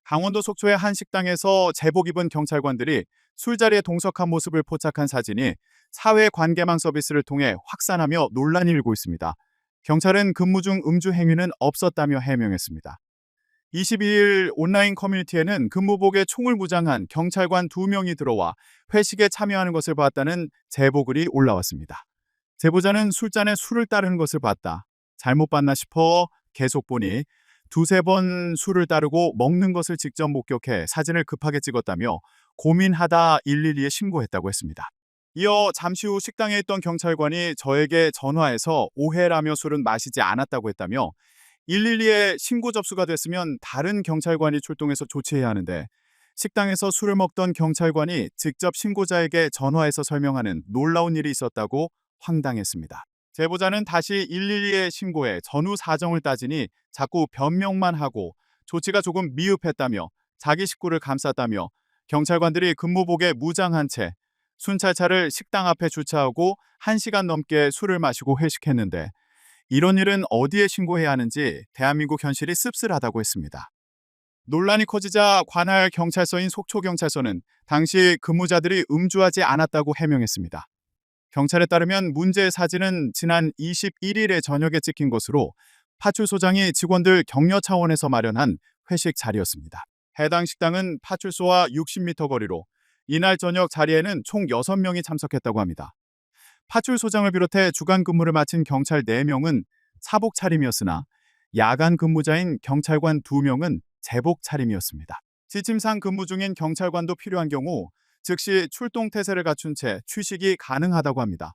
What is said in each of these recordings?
강원도 속초의 한 식당에서 제복 입은 경찰관들이 술자리에 동석한 모습을 포착한 사진이 사회관계망 서비스를 통해 확산하며 논란이 일고 있습니다. 경찰은 근무 중 음주 행위는 없었다며 해명했습니다. 22일 온라인 커뮤니티에는 근무복에 총을 무장한 경찰관 2명이 들어와 회식에 참여하는 것을 봤다는 제보글이 올라왔습니다. 제보자는 술잔에 술을 따르는 것을 봤다. 잘못 봤나 싶어 계속 보니 두세 번 술을 따르고 먹는 것을 직접 목격해 사진을 급하게 찍었다며 고민하다 112에 신고했다고 했습니다. 이어 잠시 후 식당에 있던 경찰관이 저에게 전화해서 오해라며 술은 마시지 않았다고 했다며 112에 신고 접수가 됐으면 다른 경찰관이 출동해서 조치해야 하는데 식당에서 술을 먹던 경찰관이 직접 신고자에게 전화해서 설명하는 놀라운 일이 있었다고 황당했습니다. 제보자는 다시 112에 신고해 전후 사정을 따지니 자꾸 변명만 하고 조치가 조금 미흡했다며 자기 식구를 감쌌다며 경찰관들이 근무복에 무장한 채 순찰차를 식당 앞에 주차하고 1시간 넘게 술을 마시고 회식했는데 이런 일은 어디에 신고해야 하는지 대한민국 현실이 씁쓸하다고 했습니다. 논란이 커지자 관할 경찰서인 속초경찰서는 당시 근무자들이 음주하지 않았다고 해명했습니다. 경찰에 따르면 문제의 사진은 지난 21일에 저녁에 찍힌 것으로 파출소장이 직원들 격려 차원에서 마련한 회식 자리였습니다. 해당 식당은 파출소와 60m 거리로 이날 저녁 자리에는 총 6명이 참석했다고 합니다. 파출소장을 비롯해 주간 근무를 마친 경찰 4명은 사복 차림이었으나 야간 근무자인 경찰관 2명은 제복 차림이었습니다. 지침상 근무 중인 경찰관도 필요한 경우 즉시 출동 태세를 갖춘 채 취식이 가능하다고 합니다.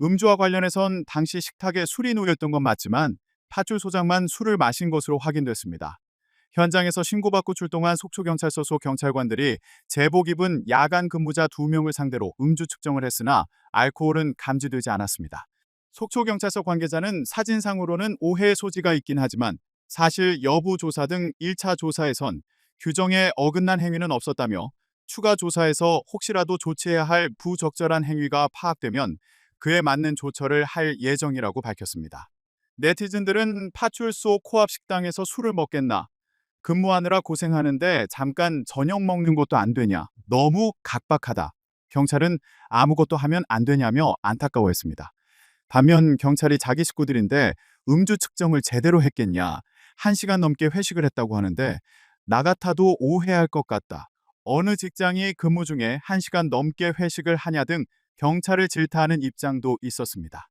음주와 관련해선 당시 식탁에 술이 놓여있던 건 맞지만 파출소장만 술을 마신 것으로 확인됐습니다. 현장에서 신고받고 출동한 속초경찰서 소 경찰관들이 제복 입은 야간 근무자 2명을 상대로 음주 측정을 했으나 알코올은 감지되지 않았습니다. 속초경찰서 관계자는 사진상으로는 오해의 소지가 있긴 하지만 사실 여부 조사 등 1차 조사에선 규정에 어긋난 행위는 없었다며 추가 조사에서 혹시라도 조치해야 할 부적절한 행위가 파악되면 그에 맞는 조처를 할 예정이라고 밝혔습니다. 네티즌들은 파출소 코앞 식당에서 술을 먹겠나? 근무하느라 고생하는데 잠깐 저녁 먹는 것도 안 되냐? 너무 각박하다. 경찰은 아무것도 하면 안 되냐며 안타까워했습니다. 반면 경찰이 자기 식구들인데 음주 측정을 제대로 했겠냐? 1시간 넘게 회식을 했다고 하는데 나 같아도 오해할 것 같다. 어느 직장이 근무 중에 1시간 넘게 회식을 하냐 등 경찰을 질타하는 입장도 있었습니다.